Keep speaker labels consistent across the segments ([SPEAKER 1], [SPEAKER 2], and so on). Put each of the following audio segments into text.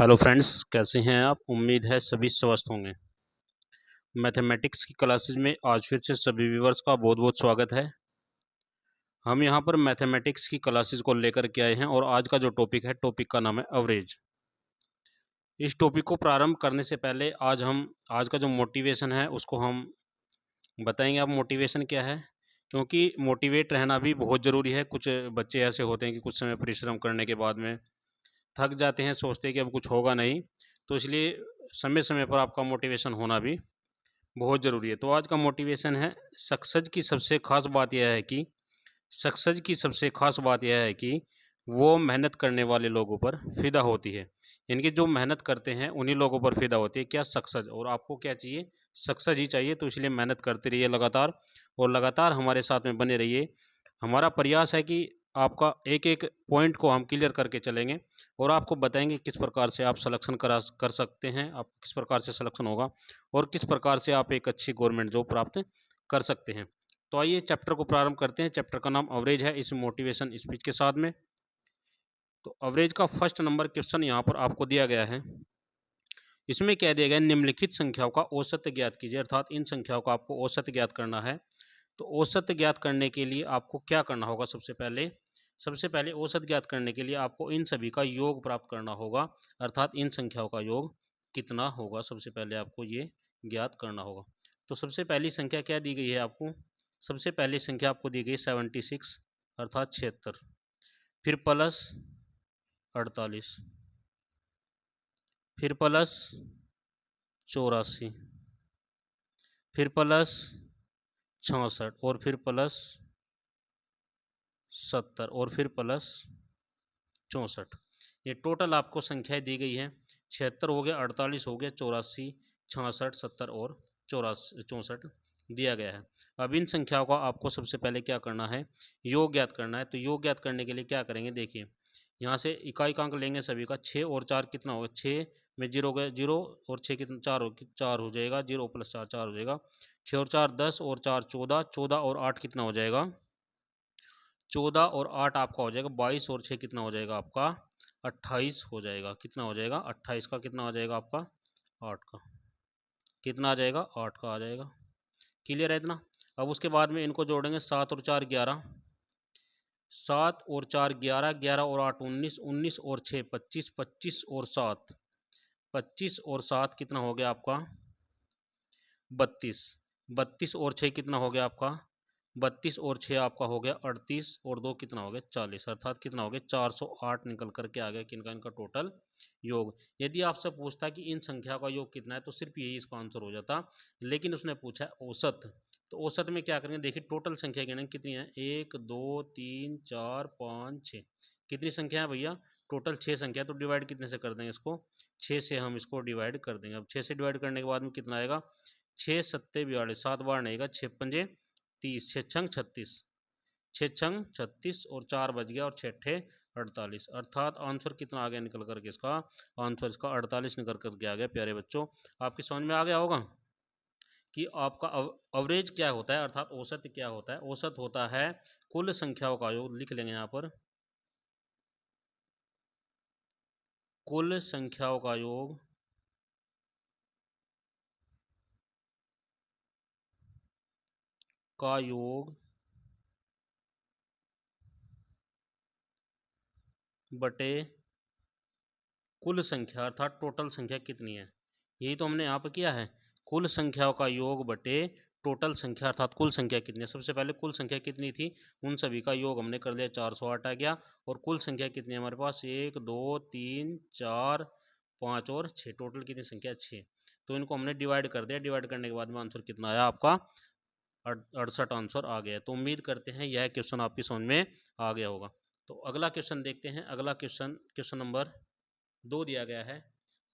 [SPEAKER 1] Hello friends, कैसे हैं आप। उम्मीद है सभी स्वस्थ होंगे। मैथमेटिक्स की क्लासेस में आज फिर से सभी व्यूअर्स का बहुत बहुत स्वागत है। हम यहां पर मैथमेटिक्स की क्लासेस को लेकर के आए हैं और आज का जो टॉपिक का नाम है एवरेज। इस टॉपिक को प्रारंभ करने से पहले आज का जो मोटिवेशन है उसको हम बताएंगे। आप मोटिवेशन क्या है, क्योंकि मोटिवेट रहना भी बहुत ज़रूरी है। कुछ बच्चे ऐसे होते हैं कि कुछ समय परिश्रम करने के बाद में थक जाते हैं, सोचते हैं कि अब कुछ होगा नहीं, तो इसलिए समय समय पर आपका मोटिवेशन होना भी बहुत ज़रूरी है। तो आज का मोटिवेशन है, सक्सेस की सबसे ख़ास बात यह है कि सक्सेस की सबसे ख़ास बात यह है कि वो मेहनत करने वाले लोगों पर फ़िदा होती है। यानी कि जो मेहनत करते हैं उन्हीं लोगों पर फ़िदा होती है। क्या? सक्सेस। और आपको क्या चाहिए? सक्सेस ही चाहिए। तो इसलिए मेहनत करते रहिए लगातार, और लगातार हमारे साथ में बने रहिए। हमारा प्रयास है कि आपका एक एक पॉइंट को हम क्लियर करके चलेंगे और आपको बताएंगे किस प्रकार से आप सिलेक्शन कर सकते हैं, आप किस प्रकार से सिलेक्शन होगा और किस प्रकार से आप एक अच्छी गवर्नमेंट जॉब प्राप्त कर सकते हैं। तो आइए चैप्टर को प्रारंभ करते हैं। चैप्टर का नाम एवरेज है, इस मोटिवेशन स्पीच के साथ में। तो एवरेज का फर्स्ट नंबर क्वेश्चन यहाँ पर आपको दिया गया है। इसमें कह दिया गया, निम्नलिखित संख्याओं का औसत ज्ञात कीजिए। अर्थात इन संख्याओं का आपको औसत ज्ञात करना है। तो औसत ज्ञात करने के लिए आपको क्या करना होगा? सबसे पहले औसत ज्ञात करने के लिए आपको इन सभी का योग प्राप्त करना होगा। अर्थात इन संख्याओं का योग कितना होगा, सबसे पहले आपको ये ज्ञात करना होगा। तो सबसे पहली संख्या क्या दी गई है आपको? सबसे पहली संख्या आपको दी गई 76, अर्थात 76। फिर प्लस 48, फिर प्लस 84, फिर प्लस 66, और फिर प्लस 70, और फिर प्लस 64। ये टोटल आपको संख्याएं दी गई हैं। 76 हो गया, 48 हो गया, 84, 66, 70 और 64 दिया गया है। अब इन संख्याओं का आपको सबसे पहले क्या करना है? योग ज्ञात करना है। तो योग ज्ञात करने के लिए क्या करेंगे? देखिए, यहाँ से इकाई का अंक लेंगे सभी का। 6 और 4 कितना होगा? 6 में जीरो गए, जीरो, और 6 कितना? 4 हो जाएगा। 0 + 4 4 हो जाएगा। 6 और 4 10, और 4 14, 14 और 8 कितना हो जाएगा? 14 और 8 आपका हो जाएगा 22, और 6 कितना हो जाएगा आपका? 28 हो जाएगा। कितना हो जाएगा? 28 का कितना आ जाएगा आपका? 8 का कितना आ जाएगा? 8 का आ जाएगा। क्लियर है इतना? अब उसके बाद में इनको जोड़ेंगे। 7 और 4 11, 7 और 4 11, 11 और 8 19, 19 और 6 25, 25 और 7, 25 और 7 कितना हो गया आपका? 32, 32 और 6 कितना हो गया आपका? 32 और 6 आपका हो गया 38, और 2 कितना हो गया? 40। अर्थात कितना हो गया? 408 निकल करके आ गया किनका? इनका टोटल योग। यदि आपसे पूछता कि इन संख्या का योग कितना है, तो सिर्फ यही इसका आंसर हो जाता। लेकिन उसने पूछा है औसत। तो औसत में क्या करेंगे? देखिए, टोटल संख्या गिनेंगे कितनी है। 1 2 3 4 5 6। कितनी संख्या है भैया? टोटल 6 संख्या। तो डिवाइड कितने से कर देंगे इसको? 6 से हम इसको डिवाइड कर देंगे। अब 6 से डिवाइड करने के बाद में कितना आएगा? 6 सत्ते 42, 7 बार नहीं, 6 पंजे 30, 6 छंग 36, 6 छंग 36, और 4 बज गया, और 6 ठे 48। अर्थात आंसर कितना आ गया निकल करके? इसका आंसर इसका 48 निकल करके आ गया। प्यारे बच्चों, आपकी समझ में आ गया होगा कि आपका अवरेज क्या होता है, अर्थात औसत क्या होता है। औसत होता है कुल संख्याओं का योग। लिख लेंगे यहाँ पर, कुल संख्याओं का योग, का योग बटे कुल संख्या, अर्थात टोटल संख्या कितनी है। यही तो हमने यहाँ पर किया है। कुल संख्याओं का योग बटे टोटल संख्या, अर्थात कुल संख्या कितनी है। सबसे पहले कुल संख्या कितनी थी, उन सभी का योग हमने कर लिया, 408 आ गया। और कुल संख्या कितनी है हमारे पास? 1 2 3 4 5 और 6। टोटल कितनी संख्या? 6। तो इनको हमने डिवाइड कर दिया। डिवाइड करने के बाद में आंसर कितना आया आपका? 68 आंसर आ गया। तो उम्मीद करते हैं यह क्वेश्चन आपकी समझ में आ गया होगा। तो अगला क्वेश्चन देखते हैं। अगला क्वेश्चन, क्वेश्चन नंबर 2 दिया गया है।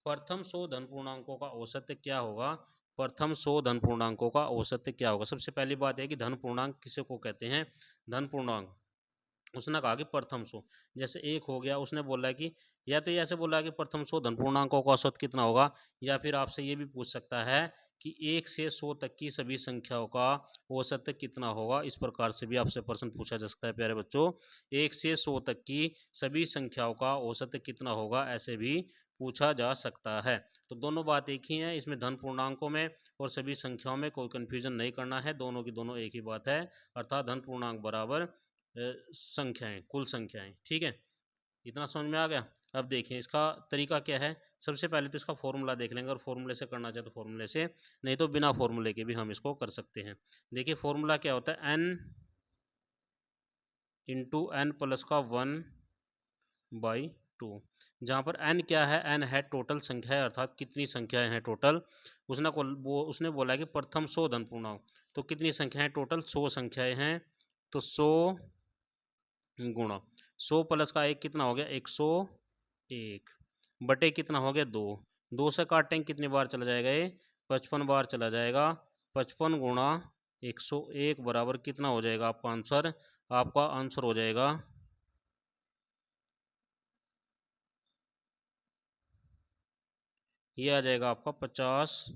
[SPEAKER 1] प्रथम 100 धन पूर्णांकों का औसत क्या होगा? प्रथम 100 धन पूर्णांकों का औसत क्या होगा? सबसे पहली बात है कि धन पूर्णांक किसे को कहते हैं? धन पूर्णांक। उसने कहा कि प्रथम 100, जैसे 1 हो गया, उसने बोला है कि, या तो ऐसे बोला है कि प्रथम 100 धन पूर्णांकों का औसत कितना होगा, या फिर आपसे ये भी पूछ सकता है कि 1 से 100 तक की सभी संख्याओं का औसत कितना होगा। इस प्रकार से भी आपसे प्रश्न पूछा जा सकता है प्यारे बच्चों। 1 से 100 तक की सभी संख्याओं का औसत कितना होगा, ऐसे भी पूछा जा सकता है। तो दोनों बात एक ही है, इसमें धन पूर्णांकों में और सभी संख्याओं में कोई कन्फ्यूजन नहीं करना है, दोनों की दोनों एक ही बात है, अर्थात धन पूर्णांक बराबर संख्याएं, कुल संख्याएं। ठीक है, इतना समझ में आ गया। अब देखिए इसका तरीका क्या है। सबसे पहले तो इसका फॉर्मूला देख लेंगे, और फॉर्मूले से करना चाहे तो फॉर्मूले से, नहीं तो बिना फॉर्मूले के भी हम इसको कर सकते हैं। देखिए फॉर्मूला क्या होता है, n इंटू एन प्लस का 1/2, जहाँ पर n क्या है, n है टोटल संख्या है, अर्थात कितनी संख्याएं हैं टोटल। उसने बोला कि प्रथम 100 धन पूर्णांक, तो कितनी संख्याएं टोटल, 100 संख्याएं हैं। तो 100 गुणा 100 प्लस का 1 कितना हो गया, 101 बटे कितना हो गया, 2। 2 से काटेंगे कितनी बार चला जाएगा, ये 55 बार चला जाएगा। 55 गुणा 101 बराबर कितना हो जाएगा आपका आंसर, आपका आंसर हो जाएगा ये आ जाएगा आपका 50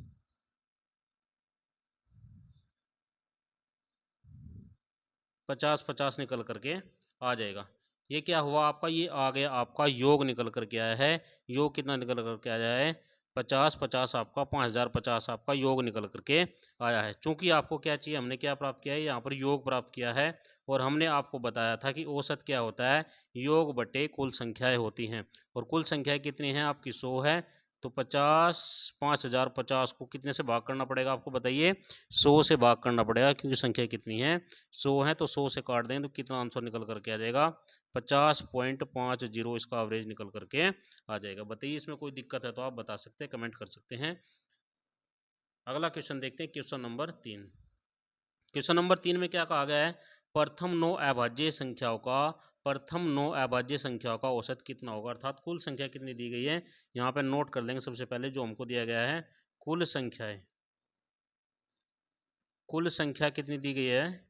[SPEAKER 1] निकल करके आ जाएगा। ये क्या हुआ आपका, ये आ गया आपका योग निकल करके आया है। योग कितना निकल करके आया है, 50 आपका 5050 आपका योग निकल करके आया है। चूंकि आपको क्या चाहिए, हमने क्या प्राप्त किया है, यहाँ पर योग प्राप्त किया है, और हमने आपको बताया था कि औसत क्या होता है, योग बटे कुल संख्याएं होती हैं। और कुल संख्याएं कितनी हैं आपकी, 100 है। तो 50 को कितने से भाग करना पड़ेगा आपको बताइए, 100 से भाग करना पड़ेगा, क्योंकि संख्या कितनी है, 100 है। तो 100 से काट दें तो कितना आंसर निकल करके आ जाएगा, 50.50 इसका एवरेज निकल करके आ जाएगा। बताइए इसमें कोई दिक्कत है तो आप बता सकते हैं, कमेंट कर सकते हैं। अगला क्वेश्चन देखते हैं, क्वेश्चन नंबर 3। क्वेश्चन नंबर 3 में क्या कहा गया है, प्रथम 9 अभाज्य संख्याओं का औसत कितना होगा, अर्थात कुल संख्या कितनी दी गई है। यहाँ पे नोट कर लेंगे सबसे पहले जो हमको दिया गया है, कुल संख्याएं, कुल संख्या कितनी दी गई है,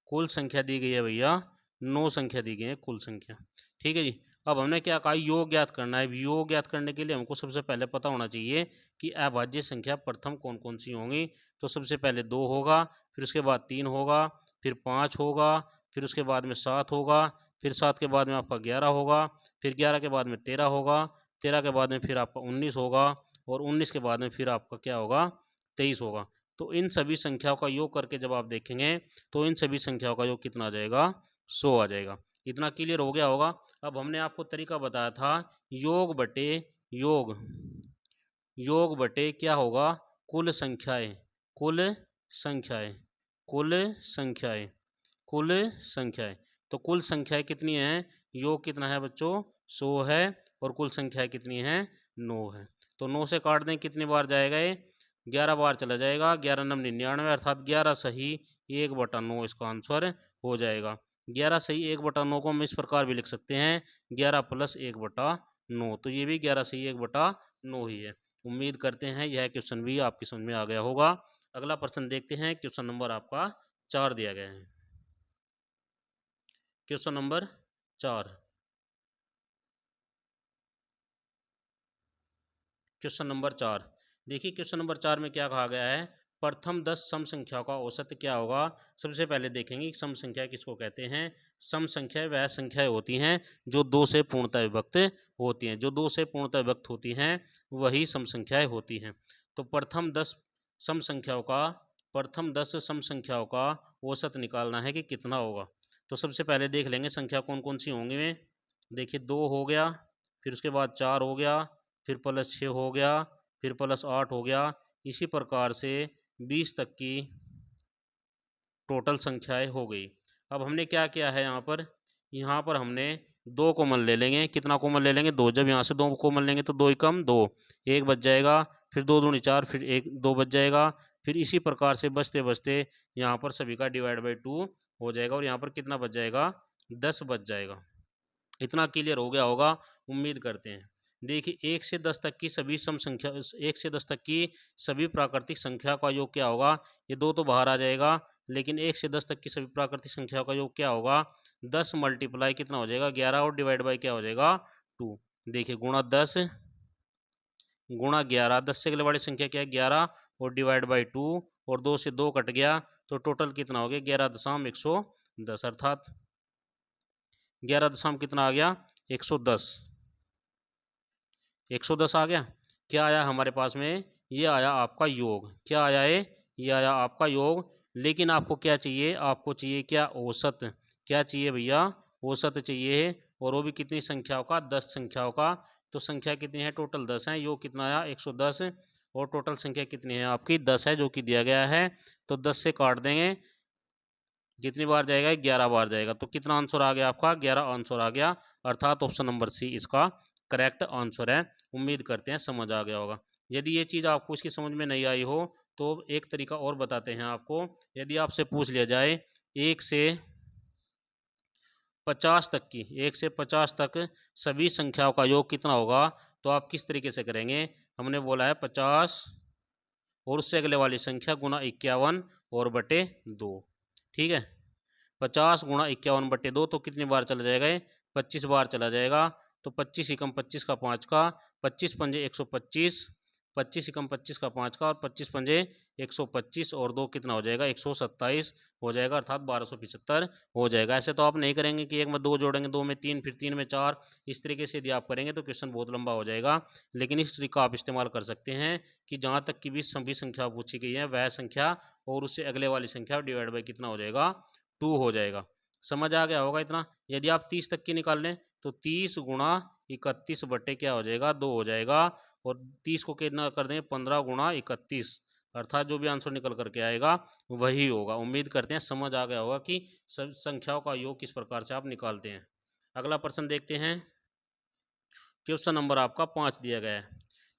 [SPEAKER 1] कुल संख्या दी गई है भैया 9 संख्या दी गई है कुल संख्या। ठीक है जी। अब हमने क्या कहा, योग ज्ञात करना है। योग ज्ञात करने के लिए हमको सबसे पहले पता होना चाहिए कि अभाज्य संख्या प्रथम कौन कौन सी होंगी। तो सबसे पहले 2 होगा, फिर उसके बाद 3 होगा, फिर 5 होगा, फिर उसके बाद में 7 होगा, फिर 7 के बाद में आपका 11 होगा, फिर 11 के बाद में 13 होगा, 13 के बाद में फिर आपका 19 होगा, और 19 के बाद में फिर आपका क्या होगा, 23 होगा। तो इन सभी संख्याओं का योग करके जब आप देखेंगे तो इन सभी संख्याओं का योग कितना आ जाएगा, 100 आ जाएगा। इतना क्लियर हो गया होगा। अब हमने आपको तरीका बताया था, योग बटे योग, योग बटे क्या होगा, कुल संख्याएं, कुल संख्याएं, कुल संख्याएं, कुल संख्याएं। तो कुल संख्याएं कितनी हैं, योग कितना है बच्चों, 100 है, और कुल संख्याएं कितनी हैं, 9 है। तो 9 से काट दें कितनी बार जाएगा, ये 11 बार चला जाएगा। 11 9 99, अर्थात 11 सही 1/9 इसका आंसर हो जाएगा। 11 सही 1/9 को हम इस प्रकार भी लिख सकते हैं, 11 प्लस 1/9। तो ये भी 11 सही 1/9 ही है। उम्मीद करते हैं यह क्वेश्चन भी आपकी समझ में आ गया होगा। अगला प्रश्न देखते हैं, क्वेश्चन नंबर आपका 4 दिया गया है। क्वेश्चन नंबर 4, क्वेश्चन नंबर 4 देखिए, क्वेश्चन नंबर 4 में क्या कहा गया है, प्रथम 10 सम संख्याओं का औसत क्या होगा। सबसे पहले देखेंगे सम संख्या किसको कहते हैं। सम संख्या वह संख्याएं होती हैं जो 2 से पूर्णतः विभक्त होती हैं, जो 2 से पूर्णतः विभक्त होती हैं वही सम संख्याएं होती हैं। तो सम संख्याओं का प्रथम 10 सम संख्याओं का औसत निकालना है कि कितना होगा। तो सबसे पहले देख लेंगे संख्या कौन कौन सी होंगी में। देखिए 2 हो गया, फिर उसके बाद 4 हो गया, फिर +6 हो गया, फिर +8 हो गया। इसी प्रकार से 20 तक की टोटल संख्याएं हो गई। अब हमने क्या किया है, यहाँ पर हमने 2 कॉमन ले लेंगे। कितना कॉमन ले लेंगे, 2। जब यहाँ से 2 कॉमन लेंगे तो 2 एकम 2, 1 बच जाएगा, फिर 2 दूनी 4, फिर 1 2 बच जाएगा। फिर इसी प्रकार से बचते बचते यहाँ पर सभी का /2 हो जाएगा, और यहाँ पर कितना बच जाएगा, 10 बच जाएगा। इतना क्लियर हो गया होगा, उम्मीद करते हैं। देखिए 1 से 10 तक की सभी सम संख्या, 1 से 10 तक की सभी प्राकृतिक संख्या का योग क्या होगा, ये 2 तो बाहर आ जाएगा, लेकिन 1 से 10 तक की सभी प्राकृतिक संख्याओं का योग क्या होगा, 10 मल्टीप्लाई कितना हो जाएगा, 11, और डिवाइड बाई क्या हो जाएगा, 2। देखिए गुणा 10 गुणा 11, 10 से अगले वाली संख्या क्या है, 11, और डिवाइड बाई 2, और 2 से 2 कट गया, तो टोटल कितना हो गया, 11.110, अर्थात 11 दशमलव कितना आ गया, 110, 110 आ गया। क्या आया हमारे पास में, ये आया आपका योग। क्या आया है, ये आया आपका योग। लेकिन आपको क्या चाहिए, आपको चाहिए क्या, औसत। क्या चाहिए भैया, औसत चाहिए। और वो भी कितनी संख्याओं का, 10 संख्याओं का। तो संख्या कितनी है, टोटल 10 है। योग कितना आया, 110। और टोटल संख्या कितनी है आपकी, 10 है, जो कि दिया गया है। तो 10 से काट देंगे, कितनी बार जाएगा, 11 बार जाएगा। तो कितना आंसर आ गया आपका, 11 आंसर आ गया। अर्थात ऑप्शन नंबर सी इसका करेक्ट आंसर है। उम्मीद करते हैं समझ आ गया होगा। यदि ये चीज़ आपको इसकी समझ में नहीं आई हो तो एक तरीका और बताते हैं आपको। यदि आपसे पूछ लिया जाए 1 से 50 तक की, 1 से 50 तक सभी संख्याओं का योग कितना होगा, तो आप किस तरीके से करेंगे। हमने बोला है 50 और उससे अगले वाली संख्या गुना 51 और बटे 2। ठीक है, 50 गुणा 51 बटे 2 तो कितनी बार चला जाएगा ये, 25 बार चला जाएगा। तो 25 एकम 25 का 5 का, 25 पंजे 125, 25 एकम 25 का 5 का, और 25 पंजे 125 और 2 कितना हो जाएगा, 127 हो जाएगा। अर्थात 1275 हो जाएगा। ऐसे तो आप नहीं करेंगे कि एक में 2 जोड़ेंगे, 2 में 3, फिर 3 में 4। इस तरीके से यदि आप करेंगे तो क्वेश्चन बहुत लंबा हो जाएगा। लेकिन इस ट्रिक का आप इस्तेमाल कर सकते हैं कि जहाँ तक की भी सभी संख्या पूछी गई है वह संख्या और उससे अगले वाली संख्या डिवाइड बाई कितना हो जाएगा, 2 हो जाएगा। समझ आ गया होगा इतना। यदि आप 30 तक की निकाल लें तो 30 गुणा 31 बटे क्या हो जाएगा, 2 हो जाएगा। और 30 को कितना कर देंगे, 15 गुणा 31। अर्थात जो भी आंसर निकल करके आएगा वही होगा। उम्मीद करते हैं समझ आ गया होगा कि सब संख्याओं का योग किस प्रकार से आप निकालते हैं। अगला प्रश्न देखते हैं। क्वेश्चन नंबर आपका 5 दिया गया है।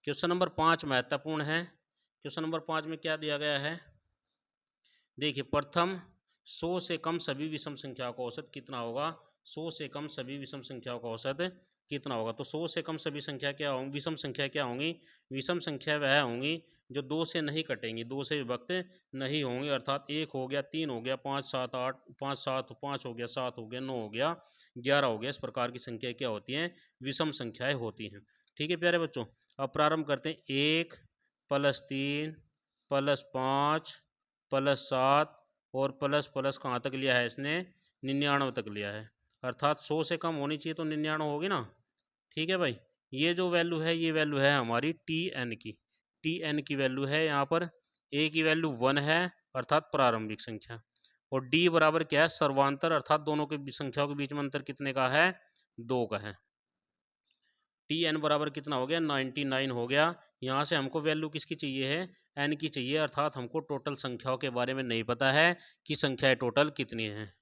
[SPEAKER 1] क्वेश्चन नंबर 5 महत्वपूर्ण है। क्वेश्चन नंबर 5 में क्या दिया गया है, देखिए। प्रथम 100 से कम सभी विषम संख्याओं का औसत कितना होगा। 100 से कम सभी विषम संख्याओं का औसत कितना होगा। तो 100 से कम सभी संख्या क्या होंगी, विषम संख्या क्या होंगी। विषम संख्या वह होंगी जो 2 से नहीं कटेंगी, 2 से विभक्त नहीं होंगी। अर्थात 1 हो गया, 3 हो गया, 5 7 8, 5 7 5 हो गया, 7 हो गया, 9 हो गया, 11 हो गया। इस प्रकार की संख्या क्या होती हैं, विषम संख्याएं होती हैं। ठीक है प्यारे बच्चों, अब प्रारंभ करते हैं। 1 + 3 + 5 + 7 और प्लस प्लस कहाँ तक लिया है इसने, 99 तक लिया है। अर्थात 100 से कम होनी चाहिए तो 99 होगी ना। ठीक है भाई, ये जो वैल्यू है ये वैल्यू है हमारी टी एन की। टी एन की वैल्यू है यहाँ पर। ए की वैल्यू 1 है अर्थात प्रारंभिक संख्या। और डी बराबर क्या है, सर्वांतर, अर्थात दोनों के संख्याओं के बीच में अंतर कितने का है, 2 का है। टी एन बराबर कितना हो गया, 99 हो गया। यहाँ से हमको वैल्यू किसकी चाहिए है, एन की चाहिए। अर्थात हमको टोटल संख्याओं के बारे में नहीं पता है कि संख्याएं टोटल कितनी हैं।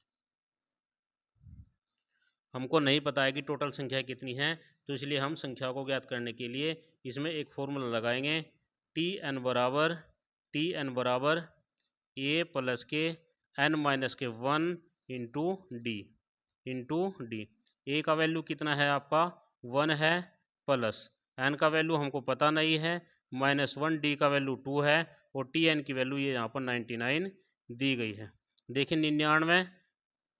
[SPEAKER 1] हमको नहीं पता है कि टोटल संख्याएं कितनी हैं, तो इसलिए हम संख्याओं को ज्ञात करने के लिए इसमें एक फॉर्मूला लगाएंगे। टी एन बराबर ए प्लस के एन माइनस के 1 इंटू डी। ए का वैल्यू कितना है आपका, 1 है, प्लस एन का वैल्यू हमको पता नहीं है, -1, डी का वैल्यू 2 है, और टी एन की वैल्यू ये यहाँ पर 99 दी गई है। देखिए 99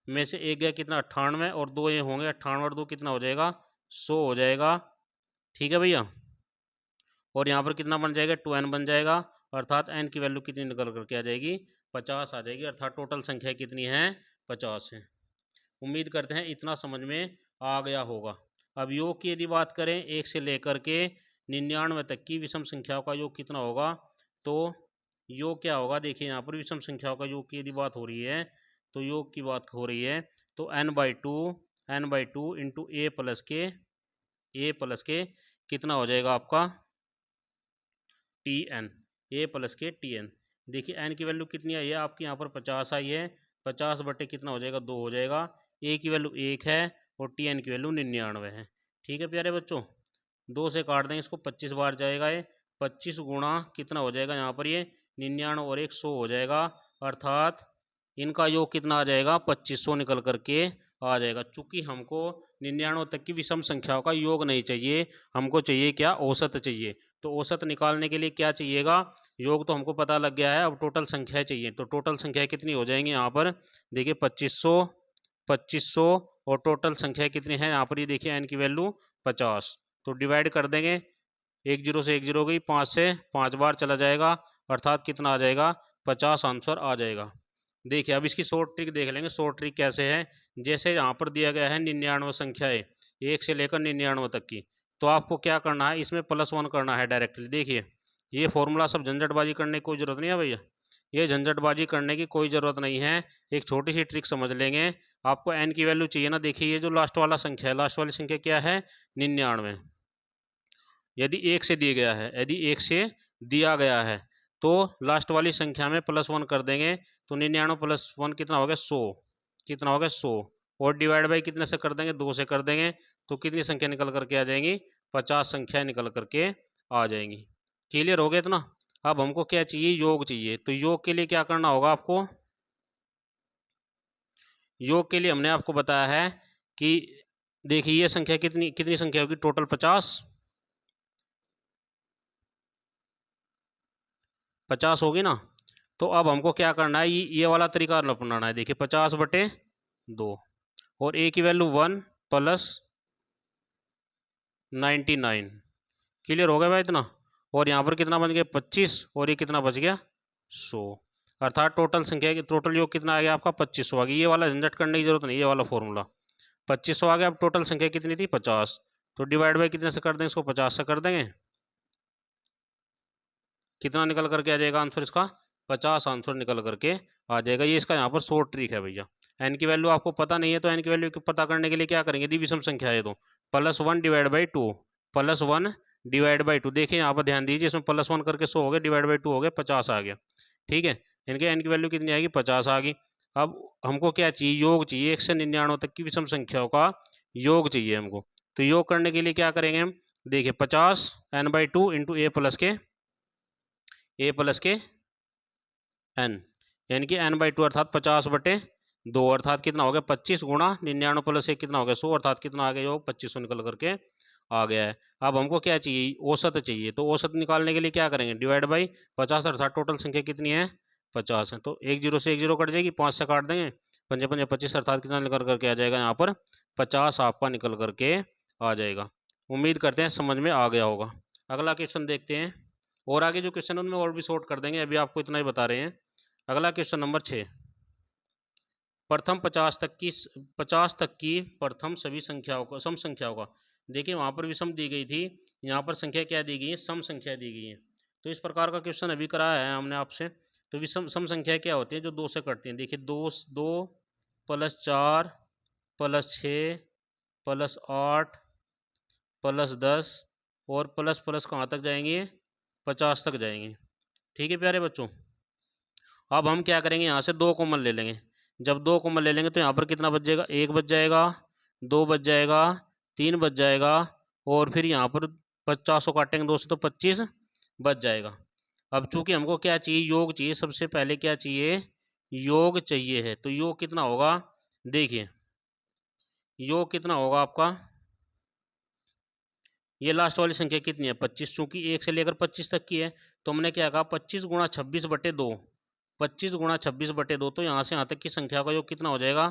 [SPEAKER 1] में से एक गया कितना, 98, और 2 ये होंगे, 98 और 2 कितना हो जाएगा, 100 हो जाएगा। ठीक है भैया, और यहाँ पर कितना बन जाएगा, 2n बन जाएगा। अर्थात n की वैल्यू कितनी निकल करके आ जाएगी, 50 आ जाएगी। अर्थात टोटल संख्या कितनी है, 50 है। उम्मीद करते हैं इतना समझ में आ गया होगा। अब योग की यदि बात करें 1 से लेकर के 99 तक की विषम संख्याओं का योग कितना होगा, तो योग क्या होगा, देखिए यहाँ पर विषम संख्याओं का योग की यदि बात हो रही है तो योग की बात हो रही है तो n/2 इंटू ए प्लस के कितना हो जाएगा आपका, टी एन, ए प्लस के टी एन। देखिए एन की वैल्यू कितनी आई है आपकी, यहाँ पर 50 आई है। 50 बटे कितना हो जाएगा, 2 हो जाएगा। ए की वैल्यू 1 है और टी एन की वैल्यू 99 है। ठीक है प्यारे बच्चों, 2 से काट देंगे इसको, 25 बार जाएगा ये। 25 गुणा कितना हो जाएगा यहाँ पर, ये 99 और 100 हो जाएगा। अर्थात इनका योग कितना आ जाएगा, 2500 निकल करके आ जाएगा। चूंकि हमको 99 तक की विषम संख्याओं का योग नहीं चाहिए, हमको चाहिए क्या, औसत चाहिए। तो औसत निकालने के लिए क्या चाहिएगा, योग तो हमको पता लग गया है, अब टोटल संख्या चाहिए। तो टोटल संख्या कितनी हो जाएंगी यहाँ पर, देखिए 2500 और टोटल संख्या कितनी है यहाँ पर, ये देखिए एन की वैल्यू 50। तो डिवाइड कर देंगे, 1 0 से 1 0 गई, 5 से 5 बार चला जाएगा। अर्थात कितना आ जाएगा, 50 आंसर आ जाएगा। देखिए अब इसकी शॉर्ट ट्रिक देख लेंगे। शॉर्ट ट्रिक कैसे है, जैसे यहाँ पर दिया गया है 99 संख्याएं 1 से लेकर 99 तक की, तो आपको क्या करना है, इसमें +1 करना है डायरेक्टली। देखिए ये फॉर्मूला सब झंझटबाजी करने की कोई ज़रूरत नहीं है भैया, ये झंझटबाजी करने की कोई ज़रूरत नहीं है। एक छोटी सी ट्रिक समझ लेंगे। आपको n की वैल्यू चाहिए ना, देखिए ये जो लास्ट वाला संख्या है, लास्ट वाली संख्या क्या है 99। यदि 1 से दिया गया है, यदि 1 से दिया गया है तो लास्ट वाली संख्या में +1 कर देंगे, तो 99 + 1 कितना हो गया 100, कितना हो गया 100, और डिवाइड बाई कितने से कर देंगे 2 से कर देंगे, तो कितनी संख्या निकल करके आ जाएंगी 50 संख्या निकल करके आ जाएंगी। क्लियर हो गया इतना। अब हमको क्या चाहिए, योग चाहिए। तो योग के लिए क्या करना होगा आपको, योग के लिए हमने आपको बताया है कि देखिए ये संख्या कितनी कितनी संख्या होगी टोटल 50 होगी ना। तो अब हमको क्या करना है, ये वाला तरीका अपनाना है। देखिए 50/2 और a की वैल्यू 1 + 99। क्लियर हो गया भाई इतना। और यहाँ पर कितना बन गया 25 और ये कितना बच गया 100, अर्थात टोटल संख्या टोटल योग कितना आ गया आपका 2500 आ गया। ये वाला झंझट करने की जरूरत नहीं, ये वाला फॉर्मूला 2500 आ गया। अब टोटल संख्या कितनी थी 50, तो डिवाइड बाई कितने से कर देंगे इसको 50 से कर देंगे, कितना निकल करके आ जाएगा आंसर इसका 50 आंसर निकल करके आ जाएगा। ये इसका यहाँ पर शॉर्ट ट्रिक है भैया। एन की वैल्यू आपको पता नहीं है तो एन की वैल्यू पता करने के लिए क्या करेंगे, यदि विषम संख्या है तो +1 /2, +1 /2। देखिए यहाँ पर ध्यान दीजिए, इसमें +1 करके 100 हो गया, डिवाइड बाई 2 हो गया 50 आ गया। ठीक है, इनके एन की वैल्यू कितनी आएगी 50 आ गई। अब हमको क्या चाहिए, योग चाहिए। 1 से 99 तक की विषम संख्याओं का योग चाहिए हमको। तो योग करने के लिए क्या करेंगे हम, देखिए 50 n/2 इंटू a प्लस के n, यानी कि n/2 अर्थात 50/2, अर्थात कितना हो गया 25 गुणा 99 + 1 कितना हो गया 100, अर्थात कितना आ गया योग 2500 निकल करके आ गया है। अब हमको क्या चाहिए, औसत चाहिए। तो औसत निकालने के लिए क्या करेंगे, डिवाइड बाई 50, अर्थात टोटल संख्या कितनी है 50 है। तो 1 0 से 1 0 कट जाएगी, 5 से काट देंगे, 5 5 25, अर्थात कितना निकल करके आ जाएगा यहाँ पर 50 आपका निकल करके आ जाएगा। उम्मीद करते हैं समझ में आ गया होगा। अगला क्वेश्चन देखते हैं, और आगे जो क्वेश्चन उनमें और भी शॉर्ट कर देंगे, अभी आपको इतना ही बता रहे हैं। अगला क्वेश्चन नंबर 6, प्रथम 50 तक की प्रथम सभी संख्याओं का सम संख्याओं का। देखिए वहाँ पर विषम दी गई थी, यहाँ पर संख्या क्या दी गई है, सम संख्या दी गई है। तो इस प्रकार का क्वेश्चन अभी कराया है हमने आपसे। तो विषम सम संख्या क्या होती है, जो 2 से कटती हैं। देखिए 2 + 4 + 6 + 8 + 10 और प्लस प्लस कहाँ तक जाएंगे 50 तक जाएंगे। ठीक है प्यारे बच्चों। अब हम क्या करेंगे, यहाँ से 2 कॉमन ले लेंगे। जब 2 कॉमन ले लेंगे तो यहाँ पर कितना बच जाएगा, 1 बच जाएगा, 2 बच जाएगा, 3 बच जाएगा, और फिर यहाँ पर 50 काटेंगे 2 से तो 25 बच जाएगा। अब चूंकि हमको क्या चाहिए, योग चाहिए। सबसे पहले क्या चाहिए, योग चाहिए है। तो योग कितना होगा, देखिए योग कितना होगा आपका, ये लास्ट वाली संख्या कितनी है 25, चूंकि 1 से लेकर 25 तक की है। तो हमने क्या कहा 25 गुणा 26/2, 25 गुणा 26/2। तो यहाँ से यहाँ तक की संख्या का योग कितना हो जाएगा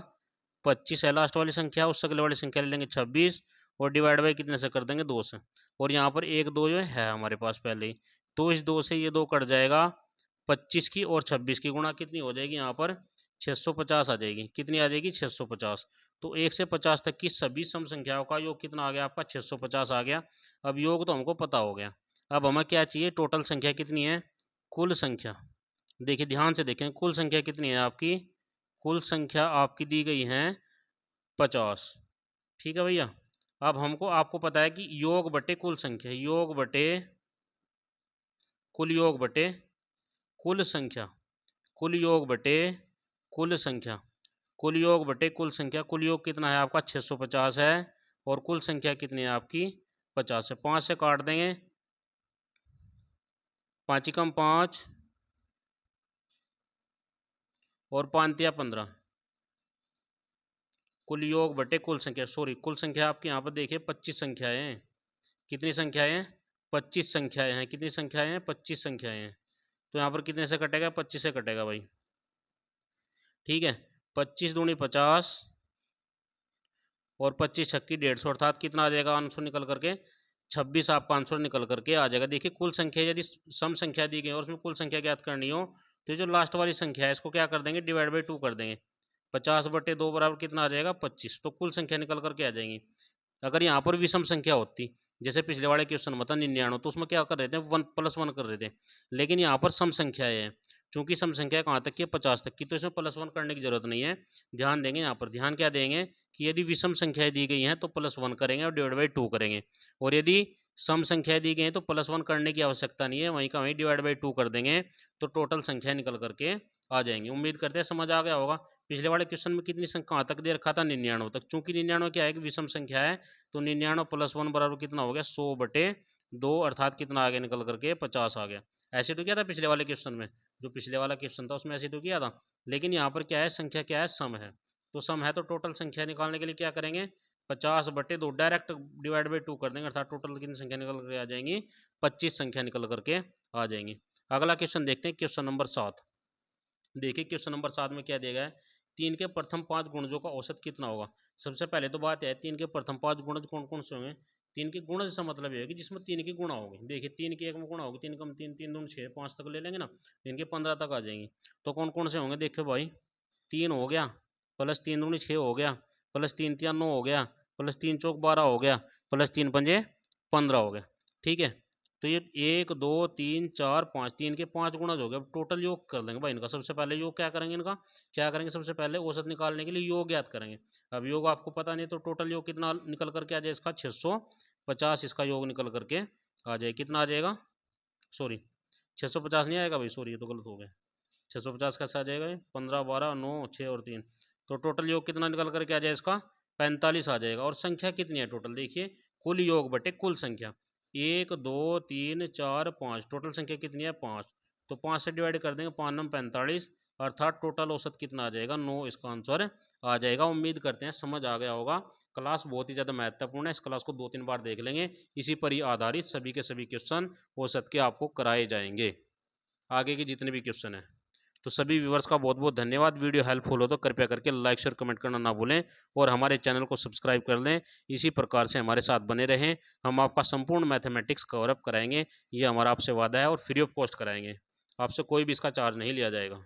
[SPEAKER 1] 25 है लास्ट वाली संख्या, उससे अगले वाली संख्या ले लेंगे 26 और डिवाइड बाई कितने से कर देंगे 2 से। और यहाँ पर 1 2 जो है हमारे पास पहले ही, तो इस 2 से ये 2 कट जाएगा, 25 की और 26 की गुणा कितनी हो जाएगी यहाँ पर 650 आ जाएगी। कितनी आ जाएगी 650। तो 1 से 50 तक की सभी सम संख्याओं का योग कितना आ गया आपका 650 आ गया। अब योग तो हमको पता हो गया। अब हमें क्या चाहिए, टोटल संख्या कितनी है, कुल संख्या। देखिए ध्यान से देखें, कुल संख्या कितनी है आपकी, कुल संख्या आपकी दी गई है 50। ठीक है भैया। अब हमको आपको पता है कि योग बटे कुल संख्या, योग बटे कुल, योग बटे कुल संख्या, कुल योग बटे कुल संख्या, कुल योग बटे कुल संख्या। कुल योग कितना है आपका 650 है, और कुल संख्या कितनी है आपकी 50 है। 5 से काट देंगे, 5 कम 5 और 5 तिया 15। कुल योग बटे कुल संख्या, सॉरी कुल संख्या आपकी यहाँ पर देखिए 25 संख्याएं हैं। कितनी संख्याएं हैं 25 संख्याएं हैं। कितनी संख्याएं हैं 25 संख्याएं हैं। तो यहाँ पर कितने से कटेगा 25 से कटेगा भाई। ठीक है, 25 दूनी 50 और 25 छक्की 150, अर्थात कितना आ जाएगा आंसर निकल करके 26 आपका आंसर निकल करके आ जाएगा। देखिए कुल संख्या यदि सम संख्या दी गई और उसमें कुल संख्या ज्ञात करनी हो तो जो लास्ट वाली संख्या है इसको क्या कर देंगे, डिवाइड बाई 2 कर देंगे। 50/2 बराबर कितना आ जाएगा 25, तो कुल संख्या निकल करके आ जाएंगी। अगर यहाँ पर विषम संख्या होती, जैसे पिछले वाले क्वेश्चन में था 99, तो उसमें क्या कर रहे थे 1 + 1 कर रहे थे, लेकिन यहाँ पर सम संख्याएँ हैं, चूँकि सम संख्या कहाँ तक की है 50 तक की, तो इसमें +1 करने की ज़रूरत नहीं है। ध्यान देंगे यहाँ पर, ध्यान क्या देंगे कि यदि विषम संख्याएँ दी गई हैं तो +1 करेंगे और डिवाइड बाई 2 करेंगे, और यदि सम संख्याएँ दी गई हैं तो +1 करने की आवश्यकता नहीं है, वहीं का वहीं डिवाइड बाई 2 कर देंगे, तो टोटल संख्या निकल करके आ जाएंगी। उम्मीद करते हैं समझ आ गया होगा। पिछले वाले क्वेश्चन में कितनी संख्या कहाँ तक दे रखा था 99 तक, चूंकि 99 क्या है कि विषम संख्या है, तो 99 + 1 बराबर कितना हो गया 100/2, अर्थात कितना आगे निकल करके 50 आ गया। ऐसे तो क्या था पिछले वाले क्वेश्चन में, जो पिछले वाला क्वेश्चन था उसमें ऐसे तो किया था, लेकिन यहाँ पर क्या है संख्या क्या है सम है, तो सम है तो टोटल संख्या निकालने के लिए क्या करेंगे 50/2 डायरेक्ट डिवाइड बाई 2 कर देंगे, अर्थात टोटल कितनी संख्या निकल करके आ जाएंगी 25 संख्या निकल करके आ जाएंगी। अगला क्वेश्चन देखते हैं, क्वेश्चन नंबर 7। देखिए क्वेश्चन नंबर 7 में क्या दिया गया है, 3 के प्रथम 5 गुणजों का औसत कितना होगा। सबसे पहले तो बात है 3 के प्रथम 5 गुणज कौन कौन से होंगे। 3 के गुणज से मतलब ये है कि जिसमें 3 की गुणा होगी। देखिए 3 की एक में गुणा होगी, 3 कम 3, 3 दूनी 6, 5 तक ले लेंगे ना, इनके 15 तक आ जाएंगी। तो कौन कौन से होंगे देखिए भाई, 3 हो गया, प्लस 3 दूनी 6 हो गया, प्लस 3 तिया 9 हो गया, प्लस 3 चौक 12 हो गया, प्लस 3 पंजे 15 हो गया। ठीक है, तो ये 1 2 3 4 5, 3 के 5 गुणज हो गए। अब टोटल योग कर देंगे भाई इनका। सबसे पहले योग क्या करेंगे इनका, क्या करेंगे सबसे पहले औसत निकालने के लिए योग ज्ञात करेंगे। अब योग आपको पता नहीं तो टोटल योग कितना निकल करके आ जाए इसका 650, इसका योग निकल करके आ जाए, कितना आ जाएगा, सॉरी 650 नहीं आएगा भाई, सॉरी ये तो गलत हो गया। 650 कैसे आ जाएगा, 15 12 9 6 और 3, तो टोटल योग कितना निकल करके आ जाए इसका 45 आ जाएगा। और संख्या कितनी है टोटल, देखिए कुल योग बटे कुल संख्या, 1 2 3 4 5, टोटल संख्या कितनी है 5, तो 5 से डिवाइड कर देंगे, 5 9 45, अर्थात टोटल औसत कितना आ जाएगा 9, इसका आंसर आ जाएगा। उम्मीद करते हैं समझ आ गया होगा। क्लास बहुत ही ज़्यादा महत्वपूर्ण है, इस क्लास को 2-3 बार देख लेंगे, इसी पर ही आधारित सभी के सभी क्वेश्चन औसत के आपको कराए जाएंगे, आगे के जितने भी क्वेश्चन हैं। तो सभी व्यूवर्स का बहुत बहुत धन्यवाद। वीडियो हेल्पफुल हो तो कृपया करके लाइक शेयर कमेंट करना ना भूलें, और हमारे चैनल को सब्सक्राइब कर लें। इसी प्रकार से हमारे साथ बने रहें, हम आपका संपूर्ण मैथमेटिक्स कवर अप कराएंगे, ये हमारा आपसे वादा है, और फ्री ऑफ कॉस्ट कराएंगे, आपसे कोई भी इसका चार्ज नहीं लिया जाएगा।